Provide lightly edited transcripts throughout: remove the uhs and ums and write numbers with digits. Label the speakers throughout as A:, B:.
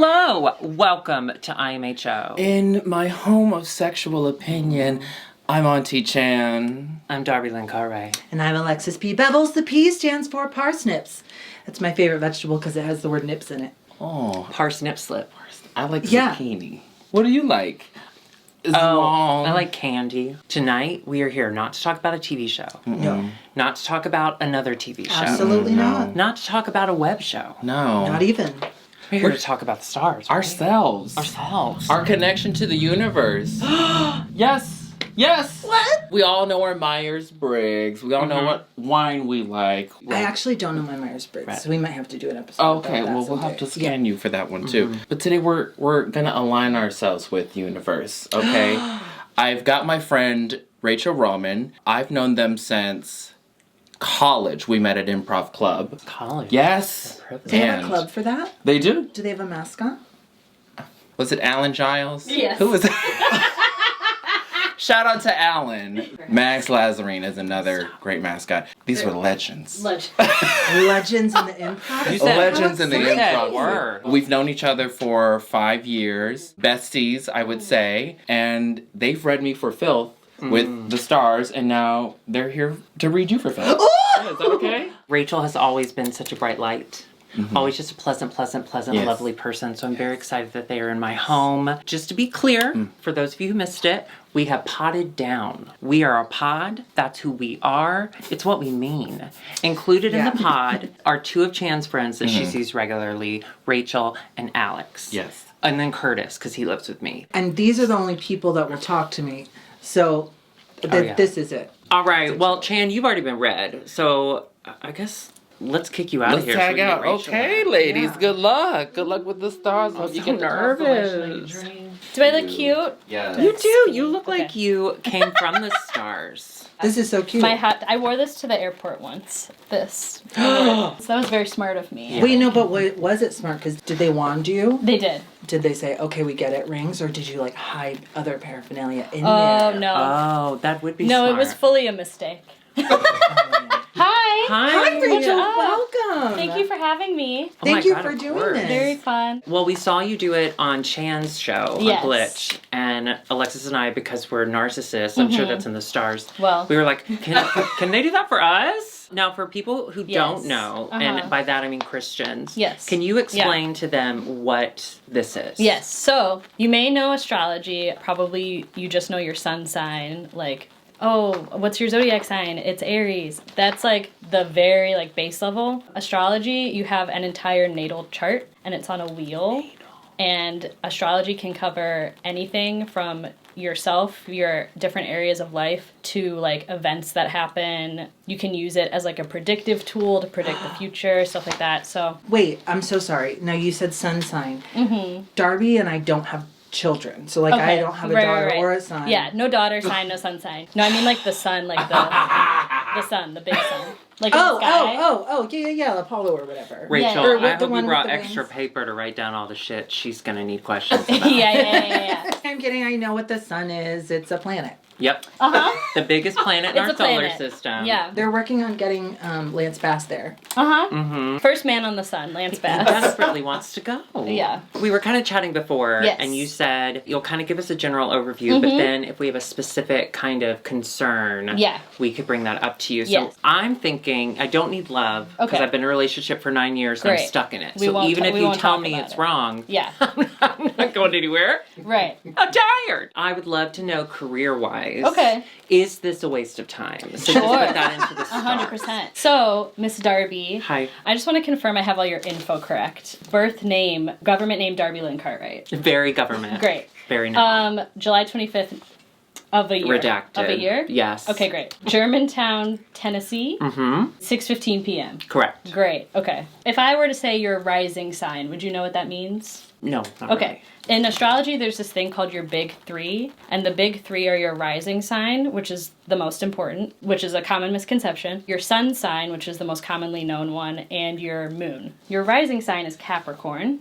A: Hello! Welcome to IMHO.
B: In my home of sexual opinion, I'm Aunty Chan.
A: I'm Darby Alexis.
C: And I'm Alexis P. Bevels. The P stands for parsnips. That's my favorite vegetable because it has the word nips in it.
B: Oh,
A: Parsnip slip.
B: I like zucchini. What do you like? Long.
A: I like candy. Tonight, we are here not to talk about a TV show.
C: No.
A: Not to talk about another TV show.
C: Absolutely not.
A: Not to talk about a web show.
B: No.
C: Not even.
A: We're here to talk about the stars. Right?
B: Ourselves. Our connection to the universe. Yes. Yes.
C: What?
B: We all know our Myers-Briggs. We all know what wine we like.
C: I actually don't know my Myers-Briggs,
A: Right.
C: so we might have to do an episode.
B: Okay,
C: about that
B: well, we'll
C: someday.
B: have to scan you for that one, too. But today we're going to align ourselves with universe, okay? I've got my friend, Rachel Relman. I've known them since college. We met at Improv Club.
A: College.
B: Yes.
C: Do they have a club for that?
B: They do.
C: Do they have a mascot?
B: Was it Alan Giles?
D: Yes.
B: Who was it? Shout out to Alan. Max Lazarine is another great mascot. These were legends.
C: Legends in the improv?
A: You said
B: Legends in the
A: You said
B: improv.
A: word.
B: We've known each other for 5 years. Besties, I would say. And they've read me for filth with the stars, and now they're here to read you for filth. Yeah, is that okay?
A: Rachel has always been such a bright light. Always just a pleasant,
B: Yes.
A: lovely person. So I'm very excited that they are in my home. Just to be clear, for those of you who missed it, we have potted down. We are a pod. That's who we are. It's what we mean. Included in the pod are two of Chan's friends that she sees regularly, Rachel and Alex.
B: Yes.
A: And then Curtis, because he lives with me.
C: And these are the only people that will talk to me. So
A: yeah.
C: this is it.
A: All right. Well, Chan, you've already been read. So I guess let's kick you out of
B: Let's
A: here. so we
B: tag
A: can get
B: out.
A: Rachel
B: Okay,
A: out.
B: ladies.
A: Yeah.
B: Good luck. Good luck with the stars.
A: I'm
B: You
A: so
B: get
A: nervous.
D: Do I look cute?
B: Yes.
A: You do. You look like
D: Okay.
A: you came from the stars.
C: This is so cute.
D: My hat. I wore this to the airport once. This. So that was very smart of me.
C: Wait, no, but was it smart? Because did they wand you?
D: They did.
C: Did they say, okay, we get it, rings? Or did you, like, hide other paraphernalia in
D: Oh
C: there?
D: no.
A: Oh, that would be
D: No,
A: smart.
D: it was fully a mistake. Hi.
A: Hi.
C: Rachel,
D: up?
C: welcome.
D: Thank you for having me.
A: Oh my
C: Thank you
A: God,
C: for
A: of
C: doing
A: course.
C: this.
D: Very fun.
A: Well, we saw you do it on Chan's show,
D: Yes.
A: on Glitch, and Alexis and I, because we're narcissists, I'm sure that's in the stars.
D: Well.
A: We were like, can they do that for us? Now, for people who don't
D: Yes.
A: know,
D: Uh-huh.
A: and by that I mean Christians,
D: Yes.
A: can you explain to them what this is?
D: Yes. So you may know astrology. Probably you just know your sun sign. Like, oh, what's your zodiac sign? It's Aries. That's like the very like base level. Astrology, you have an entire natal chart and it's on a wheel. And astrology can cover anything from yourself, your different areas of life, to like events that happen. You can use it as like a predictive tool to predict the future, stuff like that. So
C: Wait, I'm so sorry. Now, you said sun sign.
D: mm-hmm.
C: Darby and I don't have children. So, like, I don't have a daughter or a son.
D: Yeah, no daughter sign, no sun sign. No, I mean like the sun, like the sun, the big sun. Like in the sky.
C: Yeah, Apollo or whatever.
A: Rachel,
C: Or
A: I
C: the
A: hope
C: one
A: you
C: with
A: brought
C: the
A: extra
C: wings.
A: paper to write down all the shit she's gonna need questions about.
D: yeah.
C: I'm kidding. I know what the sun is. It's a planet.
A: Yep.
D: Uh-huh.
A: The biggest planet in
D: It's
A: our
D: a
A: solar
D: planet.
A: system.
D: Yeah.
C: They're working on getting Lance Bass there.
D: Uh-huh.
A: Mm-hmm.
D: First man on the sun, Lance
A: He
D: Bass.
A: desperately wants to go.
D: Yeah.
A: We were kind of chatting before,
D: Yes.
A: and you said you'll kind of give us a general overview, but then if we have a specific kind of concern,
D: Yeah.
A: we could bring that up to you. So
D: Yes.
A: I'm thinking I don't need love because
D: Okay.
A: I've been in a relationship for 9 years and I'm
D: Great.
A: stuck in it.
D: We
A: So
D: won't
A: even
D: ta-
A: if
D: we
A: you
D: won't
A: tell
D: talk
A: me
D: about
A: it's
D: it.
A: wrong,
D: Yeah.
A: I'm not going anywhere.
D: Right.
A: I'm tired. I would love to know career-wise.
D: Okay.
A: Is this a waste of time? So
D: Sure.
A: just put that into the stars.
D: 100%. So, Miss Darby.
A: Hi.
D: I just want to confirm I have all your info correct. Birth name, government name Darby Lynn Cartwright.
A: Very government.
D: Great.
A: Very nice.
D: July 25th of a year.
A: Redacted.
D: Of a year?
A: Yes.
D: Okay, great. Germantown, Tennessee.
A: Mm-hmm.
D: 6:15 p.m.
A: Correct.
D: Great. Okay. If I were to say your rising sign, would you know what that means?
A: No. Not
D: Okay.
A: really.
D: In astrology, there's this thing called your big three, and the big three are your rising sign, which is the most important, which is a common misconception, your sun sign, which is the most commonly known one, and your moon. Your rising sign is Capricorn.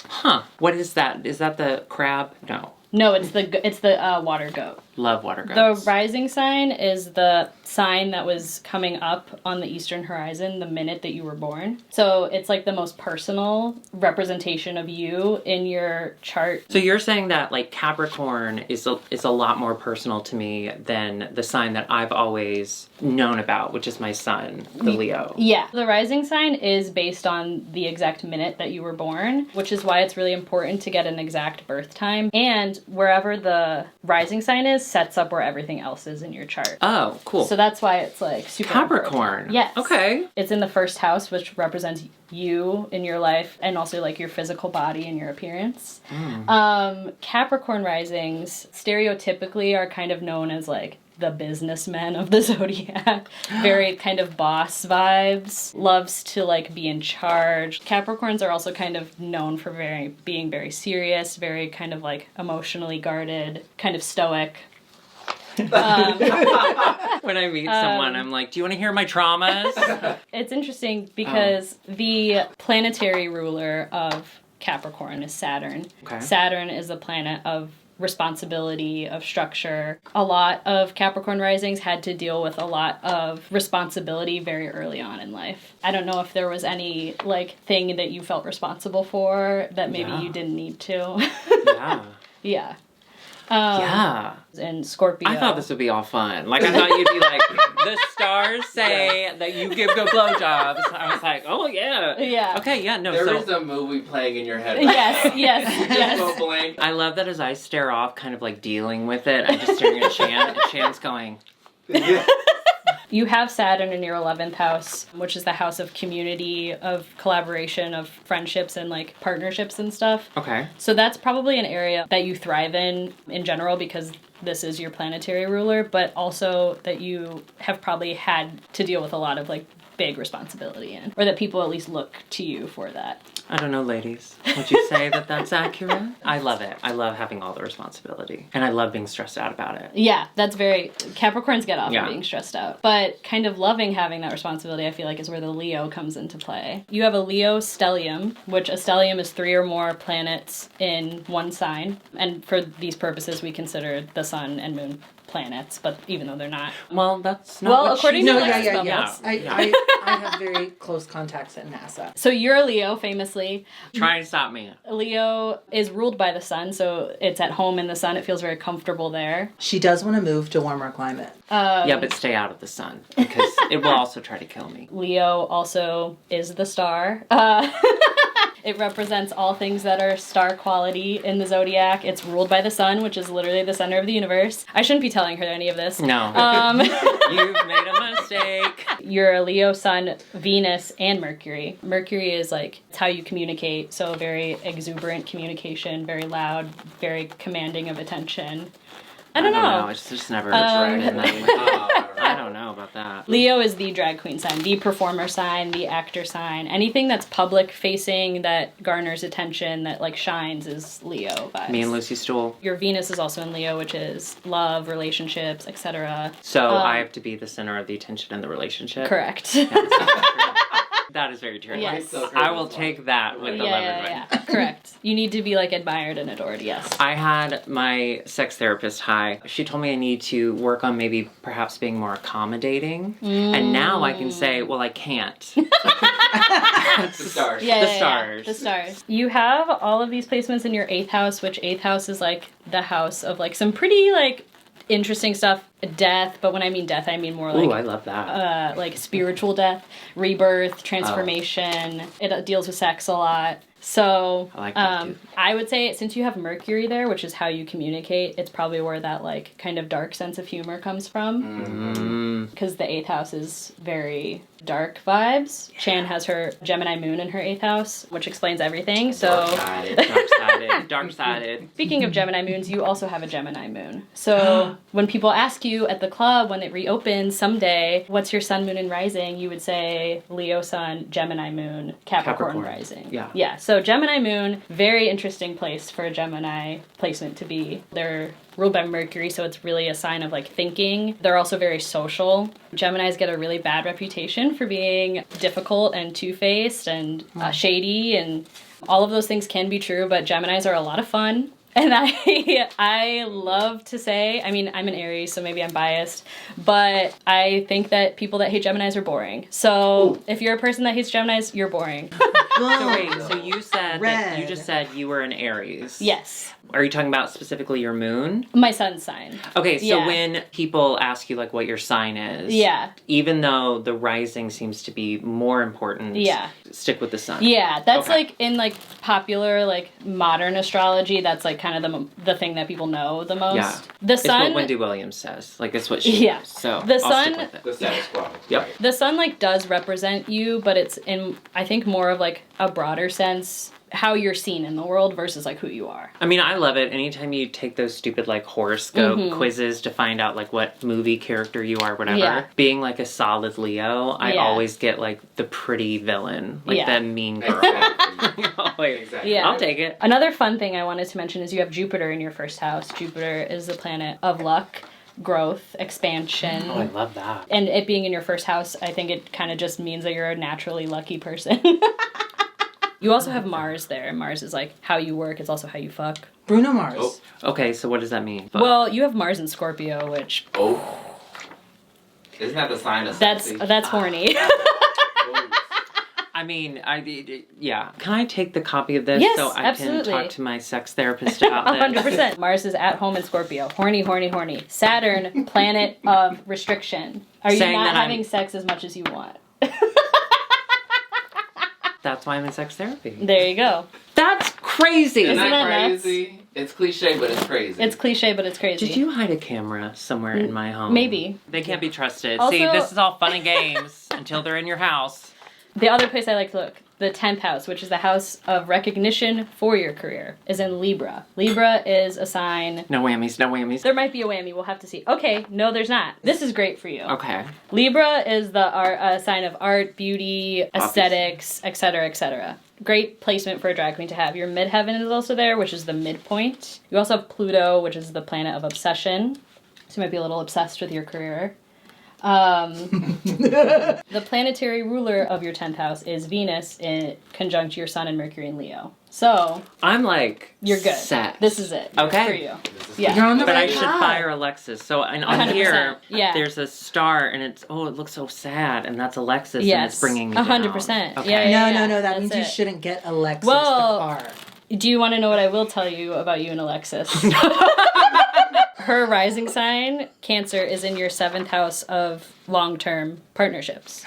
A: Huh. What is that? Is that the crab? No.
D: No, it's the water goat.
A: Love water
D: The
A: goats.
D: rising sign is the sign that was coming up on the eastern horizon the minute that you were born. So it's like the most personal representation of you in your chart.
A: So you're saying that like Capricorn is a lot more personal to me than the sign that I've always known about, which is my sun, the Leo.
D: Yeah. The rising sign is based on the exact minute that you were born, which is why it's really important to get an exact birth time. And wherever the rising sign is, sets up where everything else is in your chart.
A: Oh, cool.
D: So that's why it's like super
A: Capricorn.
D: important. Yes.
A: Okay.
D: It's in the first house, which represents you in your life and also like your physical body and your appearance. Capricorn risings stereotypically are kind of known as like the businessmen of the zodiac. Very kind of boss vibes. Loves to like be in charge. Capricorns are also kind of known for being very serious, very kind of like emotionally guarded, kind of stoic.
A: When I meet someone, I'm like, do you want to hear my traumas?
D: It's interesting because the planetary ruler of Capricorn is Saturn.
A: Okay.
D: Saturn is the planet of responsibility, of structure. A lot of Capricorn risings had to deal with a lot of responsibility very early on in life. I don't know if there was any like thing that you felt responsible for that maybe you didn't need to.
A: Yeah.
D: Yeah.
A: Yeah.
D: And Scorpio.
A: I thought this would be all fun. Like, I thought you'd be like, the stars say that you give good blowjobs. I was like, oh, yeah.
D: Yeah.
A: Okay, yeah, no,
B: There
A: so...
B: is a movie playing in your head.
D: Yes.
B: So blank.
A: I love that as I stare off, kind of like dealing with it, I'm just staring at Chan, and Chan's going...
D: You have Saturn in your 11th house, which is the house of community, of collaboration, of friendships and like partnerships and stuff.
A: Okay.
D: So that's probably an area that you thrive in general because this is your planetary ruler, but also that you have probably had to deal with a lot of like big responsibility in, or that people at least look to you for that.
A: I don't know, ladies. Would you say that that's accurate? I love it. I love having all the responsibility. And I love being stressed out about it.
D: Yeah, that's very... Capricorns get off
A: Yeah.
D: of being stressed out. But kind of loving having that responsibility, I feel like, is where the Leo comes into play. You have a Leo stellium, which a stellium is 3 or more planets in one sign. And for these purposes, we consider the sun and moon planets, but even though they're not.
A: Well, that's not
D: Well,
A: what
D: according
A: she
D: to
C: No,
A: said.
C: yeah.
A: Yeah.
C: I have very close contacts at NASA.
D: So you're a Leo, famously.
A: Try and stop me.
D: Leo is ruled by the sun, so it's at home in the sun. It feels very comfortable there.
C: She does want to move to warmer climate.
A: Yeah, but stay out of the sun, because it will also try to kill me.
D: Leo also is the star. It represents all things that are star quality in the zodiac. It's ruled by the sun, which is literally the center of the universe. I shouldn't be telling her any of this.
A: No. You've made a mistake.
D: You're a Leo sun, Venus, and Mercury. Mercury is like, it's how you communicate. So very exuberant communication, very loud, very commanding of attention. I don't know.
A: It's just never right in that. I don't know about that.
D: Leo is the drag queen sign, the performer sign, the actor sign. Anything that's public facing, that garners attention, that like shines is Leo vibes.
A: Me and Lucy Stool.
D: Your Venus is also in Leo, which is love, relationships, etc.
A: So I have to be the center of the attention in the relationship.
D: Correct.
A: That is very true.
D: Yes.
A: I will take that with the lemon one.
D: Correct. You need to be like admired and adored, yes.
A: I had my sex therapist, She told me I need to work on maybe perhaps being more accommodating. And now I can say, well, I can't.
B: The stars.
A: The stars.
D: You have all of these placements in your 8th house, which 8th house is like the house of like some pretty like interesting stuff. Death, but when I mean death, I mean more like...
A: Ooh, I love that.
D: like spiritual death, rebirth, transformation. It deals with sex a lot. So,
A: I like that too.
D: I would say since you have Mercury there, which is how you communicate, it's probably where that like kind of dark sense of humor comes from. Because the 8th house is very dark vibes. Yeah. Chan has her Gemini moon in her 8th house, which explains everything. So
A: Dark-sided.
D: Speaking of Gemini moons, you also have a Gemini moon. So when people ask you at the club when it reopens someday, what's your sun, moon, and rising? You would say Leo sun, Gemini moon, Capricorn rising.
A: Yeah.
D: Yeah. So Gemini moon, very interesting place for a Gemini placement to be. They're ruled by Mercury, so it's really a sign of like thinking. They're also very social. Geminis get a really bad reputation for being difficult and two-faced and shady, and all of those things can be true, but Geminis are a lot of fun. And I love to say, I mean, I'm an Aries, so maybe I'm biased, but I think that people that hate Geminis are boring. So if you're a person that hates Geminis, you're boring.
A: So wait, so you said that you
C: Red.
A: just said you were an Aries.
D: Yes.
A: Are you talking about specifically your moon?
D: My sun's sign.
A: Okay, so
D: Yeah.
A: when people ask you like what your sign is,
D: Yeah.
A: even though the rising seems to be more important,
D: Yeah.
A: stick with the sun.
D: Yeah, that's
A: Okay.
D: like in like popular like modern astrology. That's like kind of the thing that people know the most.
A: Yeah.
D: The
A: It's
D: sun.
A: what Wendy Williams says. Like, it's what she
D: Yeah.
A: knows. So
D: The
A: I'll
D: sun-
A: stick with it.
B: The status quo.
A: Yep.
B: Right.
D: The sun like does represent you, but it's in I think more of like a broader sense how you're seen in the world versus like who you are.
A: I mean, I love it. Anytime you take those stupid like horoscope quizzes to find out like what movie character you are, whatever.
D: Yeah.
A: Being like a solid Leo, I
D: Yeah.
A: always get like the pretty villain, like
D: Yeah.
A: the mean girl.
B: Exactly.
A: Wait,
B: Exactly.
D: Yeah.
A: I'll take it.
D: Another fun thing I wanted to mention is you have Jupiter in your first house. Jupiter is the planet of luck, growth, expansion.
A: Oh, I love that.
D: And it being in your first house, I think it kind of just means that you're a naturally lucky person. You also have Mars there. Mars is like how you work. It's also how you fuck.
C: Bruno Mars.
B: Oh.
A: Okay, so what does that mean?
D: Well, you have Mars in Scorpio, which
B: Oh. Isn't that the sign of
D: that's
B: sexy?
D: horny.
B: Oh.
A: I mean, yeah. Can I take the copy of this
D: Yes,
A: so I
D: absolutely.
A: can talk to my sex therapist about this?
D: 100%. Mars is at home in Scorpio. Horny, horny, horny. Saturn, planet of restriction. Are you
A: Saying
D: not
A: that
D: having
A: I'm-
D: sex as much as you want?
A: That's why I'm in sex therapy.
D: There you go.
A: That's crazy.
B: Isn't
D: Isn't
B: that
D: that nuts?
B: crazy? It's cliche, but it's crazy.
D: It's cliche, but it's crazy.
A: Did you hide a camera somewhere in my home?
D: Maybe.
A: They can't be trusted.
D: Also-
A: See, this is all fun and games until they're in your house.
D: The other place I like to look, the 10th house, which is the house of recognition for your career, is in Libra. Libra is a sign.
A: No whammies, no whammies.
D: There might be a whammy. We'll have to see. Okay, no, there's not. This is great for you.
A: Okay.
D: Libra is the sign of art, beauty, aesthetics, etc., etc. Great placement for a drag queen to have. Your midheaven is also there, which is the midpoint. You also have Pluto, which is the planet of obsession. So you might be a little obsessed with your career. The planetary ruler of your 10th house is Venus in conjunct your Sun and Mercury in Leo. So
A: I'm like,
D: you're good.
A: set.
D: This is it.
A: Okay.
D: For you.
B: This is
D: Yeah.
C: You're on the
A: But I
C: right
A: should
C: path.
A: fire Alexis. So and on
D: 100%,
A: here,
D: yeah.
A: there's a star, and it's it looks so sad, and that's Alexis, and
D: Yes,
A: it's bringing me down.
D: 100%.
A: Okay.
D: Yeah.
C: No, that
D: That's
C: means you
D: it.
C: shouldn't get Alexis
D: Well-
C: the car.
D: Do you want to know what I will tell you about you and Alexis? Her rising sign, Cancer, is in your 7th house of long-term partnerships.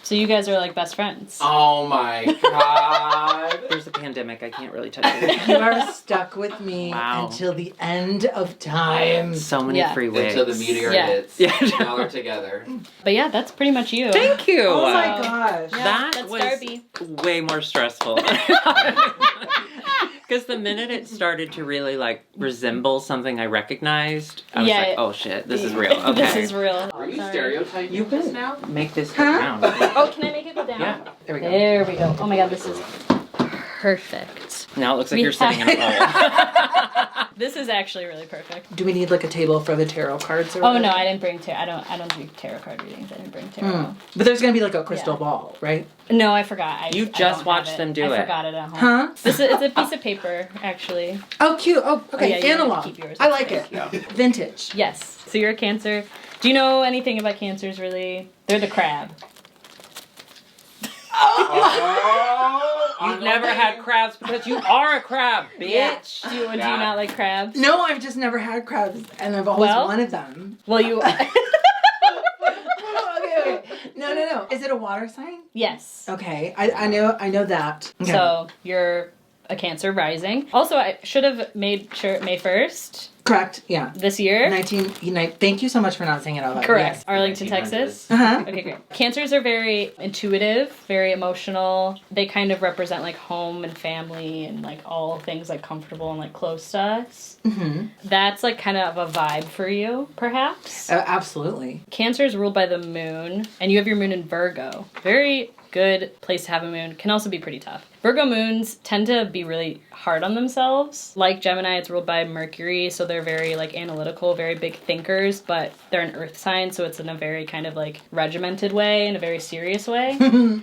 D: So you guys are like best friends.
B: Oh my god.
A: There's a pandemic. I can't really touch it.
C: You are stuck with me
A: Wow.
C: until the end of time.
A: So many
D: Yeah.
A: free wigs.
B: Until the meteor
D: Yeah.
B: hits.
A: Yeah.
B: Now we're together.
D: But yeah, that's pretty much you.
A: Thank you.
C: Oh my
D: Wow.
C: gosh.
D: Yeah,
A: That
D: that's
A: was
D: Darby.
A: way more stressful. Because the minute it started to really like resemble something I recognized, I was
D: Yeah.
A: like, oh shit, this is real. Okay.
D: This is real.
B: Are you
D: Sorry.
B: stereotyping
A: You
B: this
A: can
B: now?
A: make this go
C: Huh?
A: down.
D: Oh, can I make it go down?
A: Yeah. There we go.
D: There we go. Oh my god, this is perfect.
A: Now it looks like
D: We
A: you're sitting in a bowl.
D: This is actually really perfect.
C: Do we need like a table for the tarot cards or
D: Oh
C: whatever?
D: no, I didn't bring tarot. I don't do tarot card readings. I didn't bring tarot.
C: But there's gonna be like a crystal
D: Yeah.
C: ball, right?
D: No, I forgot.
A: You
D: I
A: just
D: don't have
A: watched
D: it.
A: them do
D: I
A: it.
D: forgot it at home.
C: Huh?
D: It's a piece of paper, actually.
C: Oh, cute. Oh, okay.
D: yeah, you wanted to
C: Analog.
D: keep yours.
C: I like
D: That's
C: it. Vintage.
D: Yes. So you're a Cancer. Do you know anything about Cancers? Really? They're the crab.
A: You've never had crabs because you are a crab, bitch.
D: Do you
B: Yeah.
D: not like crabs?
C: No, I've just never had crabs, and I've always
D: Well-
C: wanted them.
D: Well, you.
C: Okay. No. Is it a water sign?
D: Yes.
C: Okay, I know that. Okay.
D: So you're a Cancer rising. Also, I should have made sure May 1st
C: Correct. Yeah.
D: this year.
C: Thank you so much for not saying it out loud.
D: Correct.
C: Yes.
D: Arlington, Texas.
C: Uh-huh.
D: Okay, great. Cancers are very intuitive, very emotional. They kind of represent like home and family and like all things like comfortable and like close to us.
C: Mm-hmm.
D: That's like kind of a vibe for you, perhaps.
C: Absolutely.
D: Cancer is ruled by the moon, and you have your moon in Virgo. Very good place to have a moon. Can also be pretty tough. Virgo moons tend to be really hard on themselves. Like Gemini, it's ruled by Mercury, so they're they're very like analytical, very big thinkers, but they're an earth sign, so it's in a very kind of like regimented way, in a very serious way.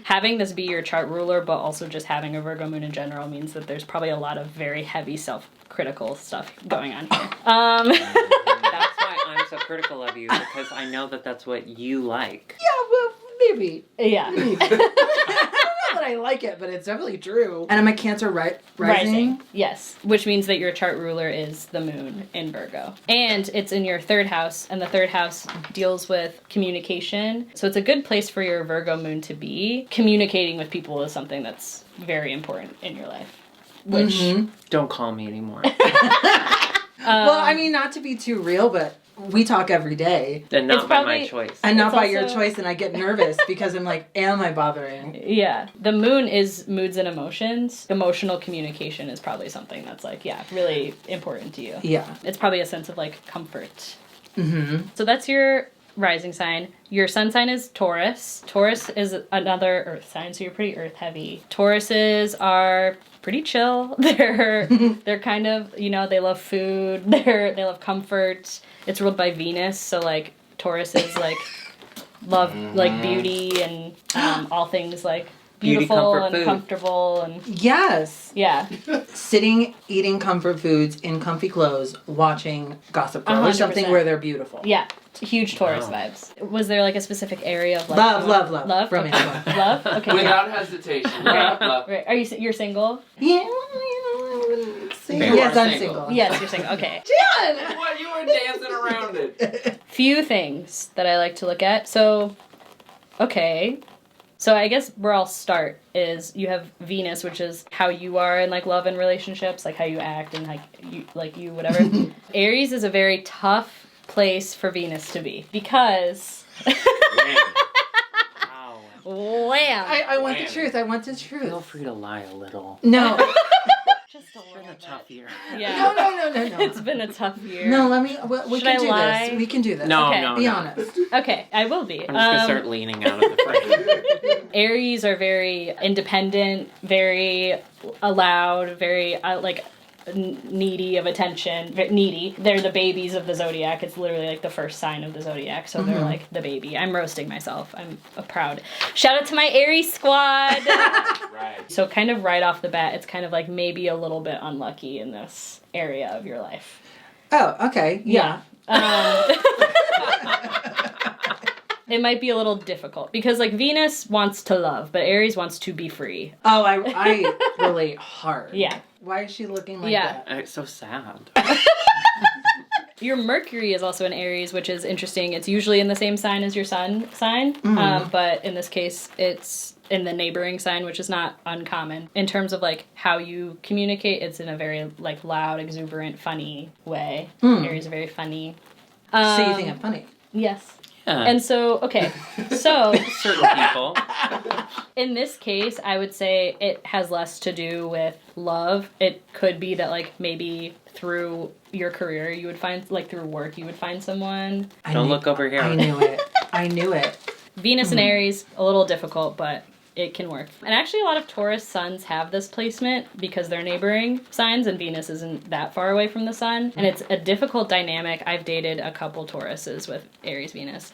D: Having this be your chart ruler, but also just having a Virgo moon in general means that there's probably a lot of very heavy self-critical stuff going on here.
A: That's why I'm so critical of you, because I know that that's what you like.
C: Yeah, well, maybe.
D: Yeah.
C: I don't know that I like it, but it's definitely true. And I'm a Cancer rising.
D: Yes. Which means that your chart ruler is the moon in Virgo. And it's in your third house, and the third house deals with communication. So it's a good place for your Virgo moon to be. Communicating with people is something that's very important in your life. Which...
A: Don't call me anymore.
C: Well, I mean, not to be too real, but we talk every day.
A: And not
D: It's
A: by
D: probably-
A: my choice.
C: And not
D: It's
C: by your
D: also-
C: choice, and I get nervous because I'm like, am I bothering?
D: Yeah. The moon is moods and emotions. Emotional communication is probably something that's like, yeah, really important to you.
C: Yeah.
D: It's probably a sense of like comfort. So that's your rising sign. Your sun sign is Taurus. Taurus is another earth sign, so you're pretty earth heavy. Tauruses are pretty chill. They're kind of, you know, they love food. They love comfort. It's ruled by Venus, so like Taurus is like love like beauty and all things like
A: Beauty,
D: beautiful
A: comfort,
D: and
A: food.
D: comfortable and
C: Yes.
D: yeah.
C: Sitting, eating comfort foods in comfy clothes, watching Gossip Girl or
D: 100%.
C: something where they're beautiful.
D: Yeah. Huge Taurus
A: Wow.
D: vibes. Was there like a specific area of like
C: Love.
D: Love?
C: Romantic
D: Okay.
C: love.
D: Love? Okay.
B: Without hesitation. Love, love.
D: Right. Are you're single?
C: Yeah.
B: Single
C: Yes,
B: or
C: I'm
B: single?
C: single.
D: Yes, you're single. Okay.
C: Jan!
B: What? You were dancing around it.
D: Few things that I like to look at. So, okay. So I guess where I'll start is you have Venus, which is how you are in like love and relationships, like how you act and like you whatever. Aries is a very tough place for Venus to be because
A: Wow.
D: wham.
C: I want the
B: Wham.
C: truth. I want the
A: Feel
C: truth.
A: free to lie a little.
C: No.
D: Just a
A: It's been a tough year.
D: Yeah.
C: No.
D: It's been a tough year.
C: No, we
D: Should
C: can
D: I
C: do
D: lie?
C: this. We can do this.
A: No,
D: Okay.
A: no,
C: Be
A: no.
C: honest.
D: Okay, I will be.
A: I'm just gonna start leaning out of the frame.
D: Aries are very independent, very loud, very needy of attention. Needy. They're the babies of the zodiac. It's literally like the first sign of the zodiac, so they're like the baby. I'm roasting myself. I'm proud. Shout out to my Aries squad.
B: Right.
D: So kind of right off the bat, it's kind of like maybe a little bit unlucky in this area of your life.
C: Oh, okay. Yeah.
D: It might be a little difficult because like Venus wants to love, but Aries wants to be free.
C: Oh, I relate hard.
D: Yeah.
C: Why is she looking like
D: Yeah.
C: that?
A: It's so sad.
D: Your Mercury is also in Aries, which is interesting. It's usually in the same sign as your sun sign, but in this case, it's in the neighboring sign, which is not uncommon. In terms of like how you communicate, it's in a very like loud, exuberant, funny way. Aries are very funny.
C: So you think I'm funny?
D: Yes.
A: Yeah.
D: And so, okay, so
A: certain people.
D: in this case, I would say it has less to do with love. It could be that like maybe through your career you would find, like through work you would find someone.
A: Don't look over here.
C: I knew it. I knew it.
D: Venus and Aries, a little difficult, but it can work. And actually a lot of Taurus suns have this placement because they're neighboring signs and Venus isn't that far away from the sun. And it's a difficult dynamic. I've dated a couple Tauruses with Aries Venus.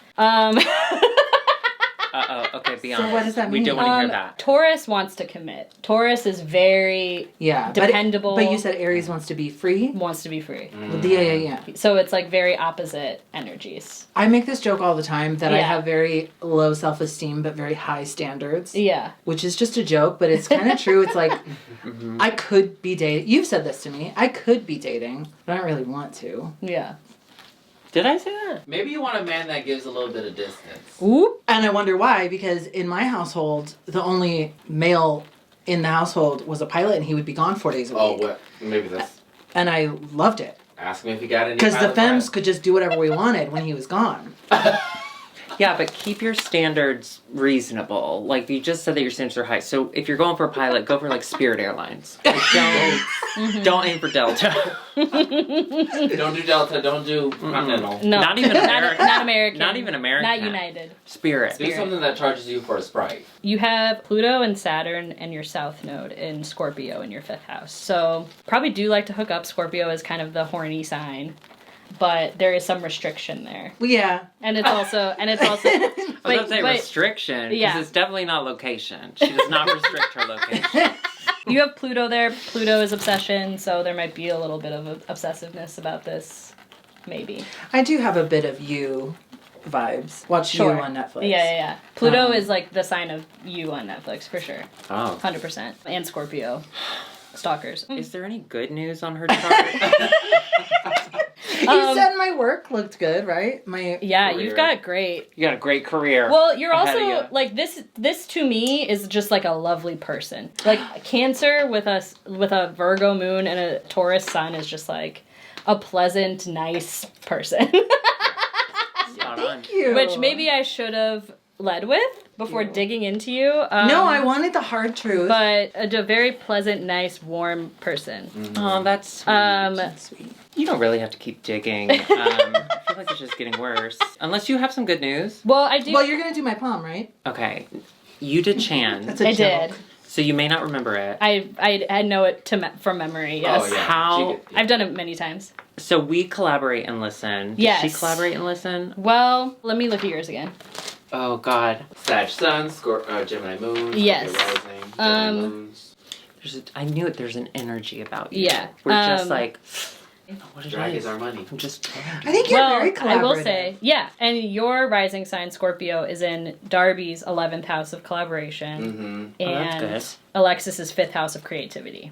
A: Uh-oh, okay, be honest.
C: what does that
A: We
C: mean?
A: don't want to hear that.
D: Taurus wants to commit. Taurus is very
C: Yeah.
D: dependable.
C: But you said Aries wants to be free?
D: wants to be free.
C: Yeah.
D: So it's like very opposite energies.
C: I make this joke all the time that I
D: Yeah.
C: have very low self-esteem but very high standards.
D: Yeah.
C: Which is just a joke, but it's kind of true. It's like, I could be dating. You've said this to me. I could be dating, but I don't really want to.
D: Yeah.
A: Did I say that?
B: Maybe you want a man that gives a little bit of distance.
D: Oop.
C: And I wonder why, because in my household, the only male in the household was a pilot and he would be gone 4 days a week.
B: Oh, what? Maybe that's...
C: And I loved it.
B: Ask me if he got any
C: Because the
B: pilot
C: femmes
B: friends.
C: could just do whatever we wanted when he was gone.
A: Yeah, Yeah, but keep your standards reasonable. Like, you just said that your standards are high. So if you're going for a pilot, go for, like, Spirit Airlines. Like, don't aim for Delta.
B: Don't do Delta. Don't do Continental.
D: No.
A: Not even American.
D: Not American.
A: Not even American.
D: Not United.
A: Spirit.
B: Do something that charges you for a Sprite.
D: You have Pluto and Saturn and your South Node in Scorpio in your 5th house. So probably do like to hook up. Scorpio is kind of the horny sign. But there is some restriction there.
C: Yeah.
D: And it's also
A: I was going to say restriction, because
D: yeah.
A: it's definitely not location. She does not restrict her location.
D: You have Pluto there. Pluto is obsession, so there might be a little bit of obsessiveness about this. Maybe.
C: I do have a bit of you vibes. Watch You on Netflix.
D: Yeah. Pluto is like the sign of You on Netflix, for sure.
A: Oh.
D: 100%. And Scorpio. Stalkers.
A: Is there any good news on her chart?
C: You said my work looked good, right?
D: Yeah,
A: career.
D: You've got great.
A: You got a great career.
D: Well, you're
A: ahead of
D: also
A: you.
D: like this to me is just like a lovely person. Like Cancer with a Virgo moon and a Taurus sun is just like a pleasant, nice person.
A: Spot on.
C: Thank you.
D: Which maybe I should have led with before digging into you.
C: No, I wanted the hard truth.
D: But a very pleasant, nice, warm person.
A: Oh, that's sweet.
C: That's sweet.
A: You don't really have to keep digging. I feel like it's just getting worse. Unless you have some good news.
D: Well, I do.
C: Well, you're gonna do my palm, right?
A: Okay. You did Chan.
C: That's a
D: I
C: joke.
D: did.
A: So you may not remember it.
D: I know it from memory. Yes.
B: Oh, yeah.
A: How?
D: I've done it many times.
A: So we collaborate and listen. Did
D: Yes.
A: she collaborate and listen?
D: Well, let me look at yours again.
A: Oh, God.
B: Sag Sun, Gemini Moon.
D: Yes.
B: Scorpio Rising, Gemini Moons.
A: I knew it. There's an energy about you.
D: Yeah.
A: We're just like, what it
B: Drag
A: is.
B: is our money.
A: I'm just trying.
C: I think you're very collaborative.
D: I will say, yeah, and your rising sign Scorpio is in Darby's 11th house of collaboration,
A: Oh, that's
D: and
A: good.
D: Alexis's 5th house of creativity.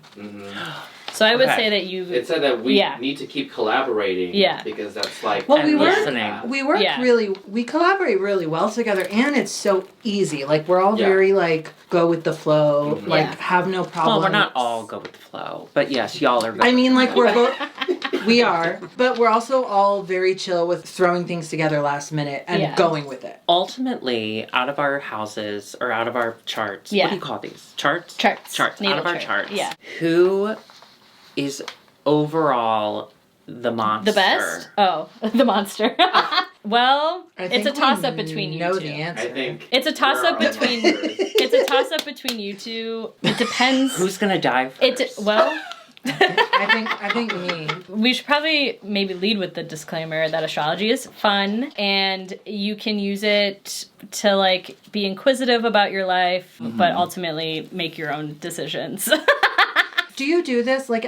D: So I would
A: Okay.
D: say that you.
B: It said that we
D: Yeah.
B: need to keep collaborating.
D: Yeah.
B: Because that's like.
C: Well,
A: And
C: we work.
A: listening.
C: We work
D: Yeah.
C: we collaborate really well together, and it's so easy. Like we're all
B: Yeah.
C: very like go with the flow, like
D: Yeah.
C: have no problem.
A: Well, we're not all go with the flow, but yes, y'all are.
C: I mean, like we're both. We are, but we're also all very chill with throwing things together last minute and
D: Yeah.
C: going with it.
A: Ultimately, out of our houses or out of our charts,
D: Yeah.
A: what do you call these? Charts?
D: Charts.
A: Out
D: Natal
A: of our
D: chart.
A: charts.
D: Yeah.
A: Who is overall the monster?
D: The best? Oh, the monster. Well,
C: I
D: it's
C: think
D: a
C: we
D: toss-up between you
C: know
D: two.
C: the answer.
B: I think.
D: It's a toss-up
B: we're our
D: between.
B: monsters.
D: It's a toss-up between you two. It depends.
A: Who's gonna die first?
C: I think me.
D: We should probably maybe lead with the disclaimer that astrology is fun and you can use it to like be inquisitive about your life, but ultimately make your own decisions.
C: Do you do this like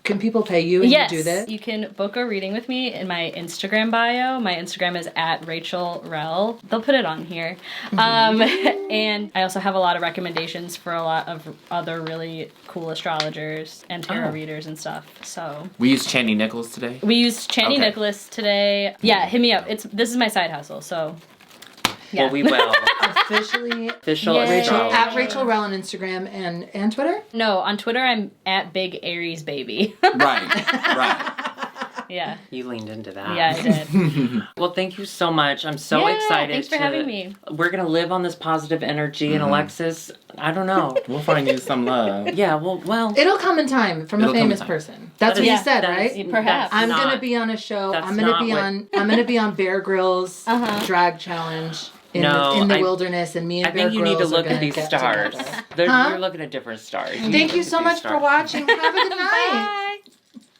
C: can people pay you and
D: Yes,
C: you do this?
D: you can book a reading with me in my Instagram bio. My Instagram is at Rachel Rel. They'll put it on here. And I also have a lot of recommendations for a lot of other really cool astrologers and tarot readers and stuff. So
B: We used Channy Nichols today.
D: we used Channy
B: Okay.
D: Nicholas today. Yeah, hit me up. This is my side hustle, so yeah.
A: Well, we will.
C: Officially,
A: Official
D: Yay.
A: astrology.
C: at Rachel Relman on Instagram and Twitter.
D: No, on Twitter I'm at Big Aries Baby.
B: Right.
D: Yeah.
A: You leaned into that.
D: Yeah, I did.
A: Well, thank you so much. I'm so
D: Yeah,
A: excited.
D: thanks for having me.
A: We're gonna live on this positive energy, and Alexis, I don't know.
B: We'll find you some love.
A: Yeah, well.
C: It'll come in time from
B: It'll
C: a
B: come in
C: famous
B: time.
C: person. That's
A: That
C: what
A: is-
C: you said,
A: that is-
C: right?
D: Perhaps.
A: that's
C: I'm
A: not-
C: gonna be on a show.
A: that's
C: I'm gonna
A: not
C: be
A: what-
C: on. I'm gonna be on Bear Grylls drag challenge in
A: No,
C: the
A: I-
C: wilderness, and me and
A: I
C: Bear
A: think you need to
C: Grylls are
A: look at
C: gonna
A: these
C: get
A: stars.
C: together. Huh?
A: You're looking at different stars.
C: Thank you so much for watching. Have a good night.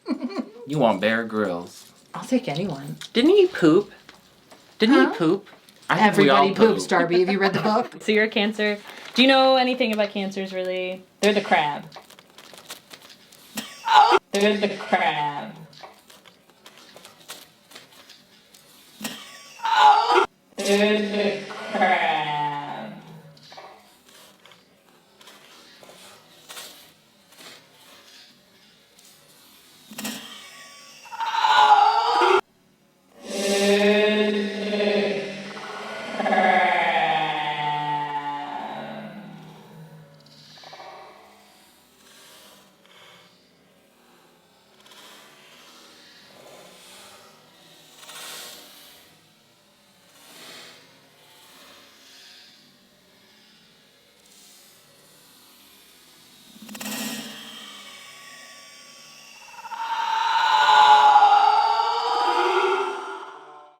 D: Bye.
B: You want Bear Grylls.
C: I'll take anyone.
A: Didn't he poop? Didn't
C: Huh?
A: he poop?
B: I think we all
C: Everybody poops, Darby. Have you read the book?
D: So you're a Cancer. Do you know anything about Cancers really? They're the crab. They're the crab. They're the crab.